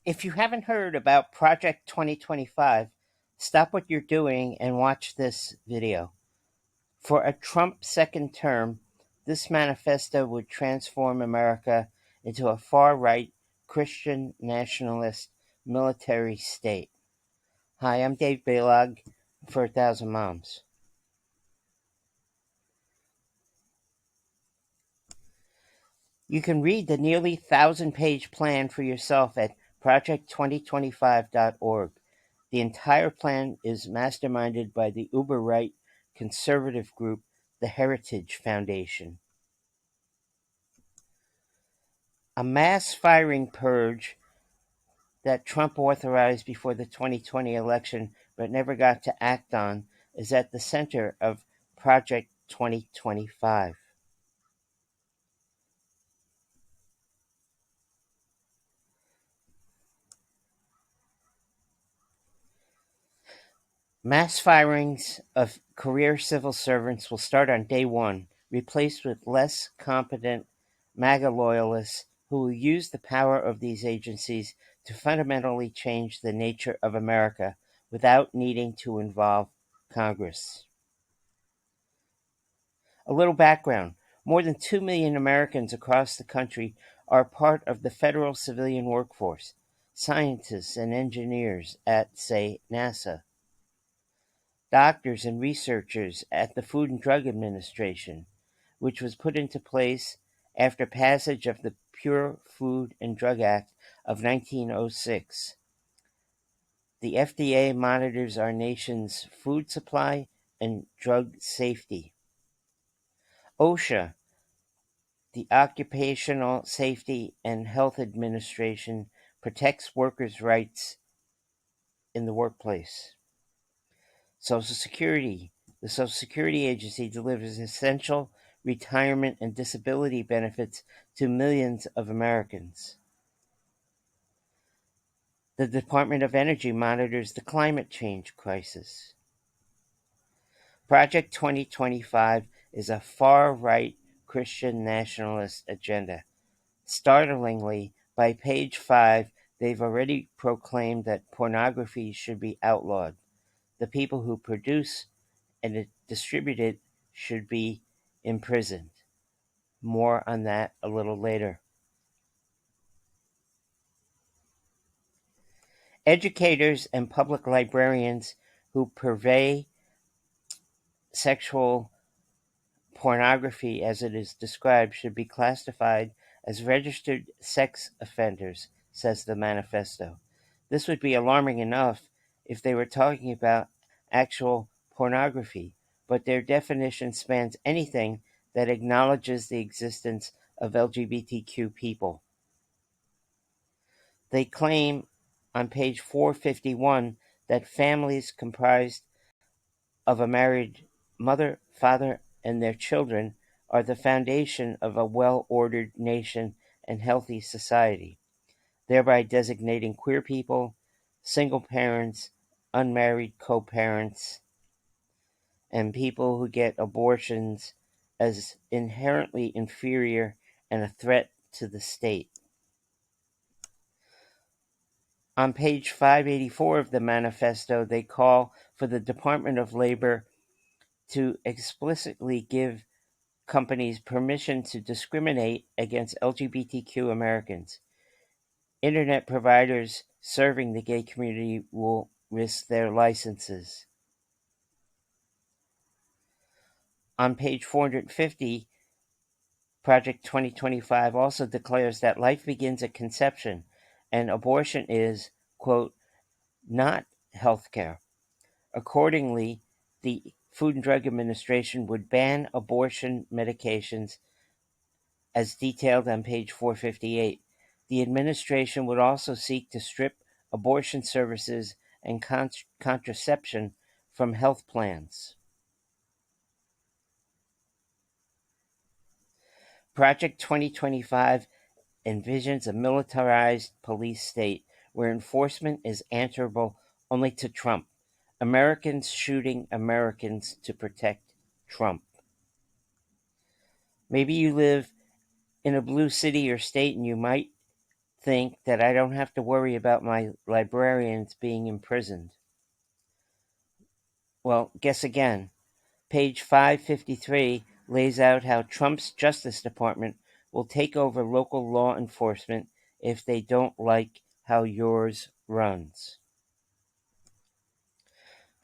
If you haven't heard about Project 2025, stop what you're doing and watch this video. For a Trump second term, this manifesto would transform America into a far-right Christian nationalist military state. Hi, I'm David Balog for 1,000 Moms. You can read the nearly 1,000-page plan for yourself at project2025.org. The entire plan is masterminded by the uber-right conservative group, the Heritage Foundation. A mass firing purge that Trump authorized before the 2020 election but never got to act on is at the center of Project 2025. Mass firings of career civil servants will start on day one, replaced with less competent MAGA loyalists who will use the power of these agencies to fundamentally change the nature of America without needing to involve Congress. A little background. More than 2 million Americans across the country are part of the federal civilian workforce, scientists and engineers at, say, NASA, doctors and researchers at the Food and Drug Administration, which was put into place after passage of the Pure Food and Drug Act of 1906. The FDA monitors our nation's food supply and drug safety. OSHA, the Occupational Safety and Health Administration, protects workers' rights in the workplace. Social Security. The Social Security Agency delivers essential retirement and disability benefits to millions of Americans. The Department of Energy monitors the climate change crisis. Project 2025 is a far-right Christian nationalist agenda. Startlingly, by page 5, they've already proclaimed that pornography should be outlawed. The people who produce and distribute it should be imprisoned. More on that a little later. Educators and public librarians who purvey sexual pornography as it is described should be classified as registered sex offenders, says the manifesto. This would be alarming enough if they were talking about actual pornography, but their definition spans anything that acknowledges the existence of LGBTQ people. They claim on page 451 that families comprised of a married mother, father, and their children are the foundation of a well-ordered nation and healthy society, thereby designating queer people, single parents, unmarried co-parents, and people who get abortions as inherently inferior and a threat to the state. On page 584 of the manifesto, they call for the Department of Labor to explicitly give companies permission to discriminate against LGBTQ Americans. Internet providers serving the gay community will risk their licenses. On page 450, Project 2025 also declares that life begins at conception and abortion is, quote, not healthcare. Accordingly, the Food and Drug Administration would ban abortion medications as detailed on page 458. The administration would also seek to strip abortion services and contraception from health plans. Project 2025 envisions a militarized police state where enforcement is answerable only to Trump. Americans shooting Americans to protect Trump. Maybe you live in a blue city or state and you might think that I don't have to worry about my librarians being imprisoned. Well, guess again. Page 553 lays out how Trump's Justice Department will take over local law enforcement if they don't like how yours runs.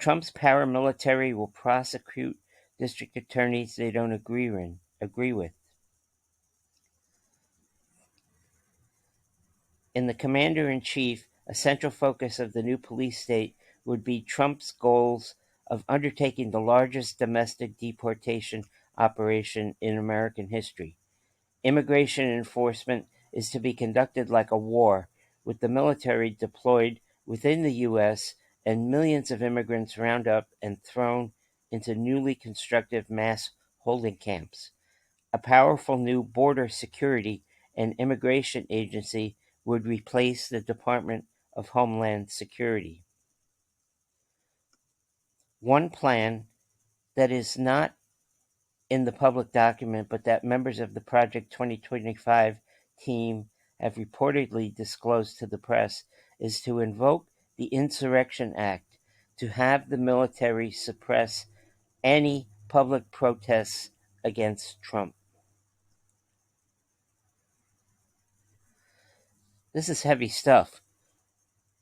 Trump's paramilitary will prosecute district attorneys they don't agree with. In the commander-in-chief, a central focus of the new police state would be Trump's goals of undertaking the largest domestic deportation operation in American history. Immigration enforcement is to be conducted like a war, with the military deployed within the U.S. and millions of immigrants round up and thrown into newly constructed mass holding camps. A powerful new border security and immigration agency would replace the Department of Homeland Security. One plan that is not in the public document, but that members of the Project 2025 team have reportedly disclosed to the press, is to invoke the Insurrection Act to have the military suppress any public protests against Trump. This is heavy stuff,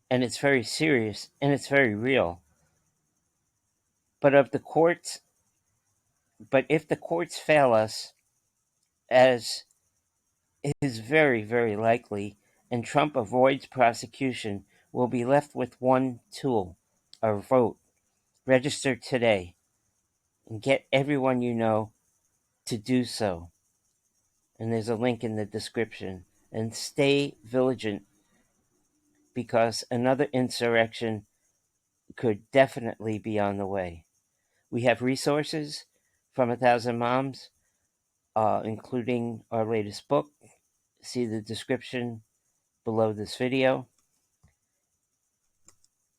and it's very serious, and it's very real. But if the courts fail us, as is very, very likely, and Trump avoids prosecution, we'll be left with one tool, our vote. Register today and get everyone you know to do so. And there's a link in the description. And stay vigilant, because another insurrection could definitely be on the way. We have resources from 1,000 Moms, including our latest book. See the description below this video.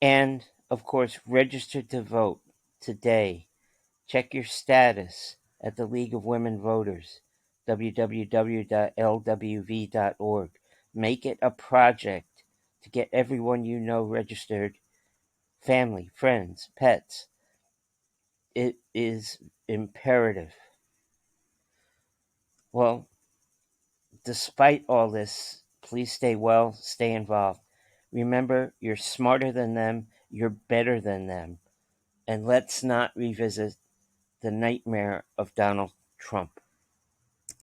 And, of course, register to vote today. Check your status at the League of Women Voters, www.lwv.org. Make it a project to get everyone you know registered, family, friends, pets. It is imperative. Well, despite all this, please stay well, stay involved. Remember, you're smarter than them, you're better than them. And let's not revisit the nightmare of Donald Trump.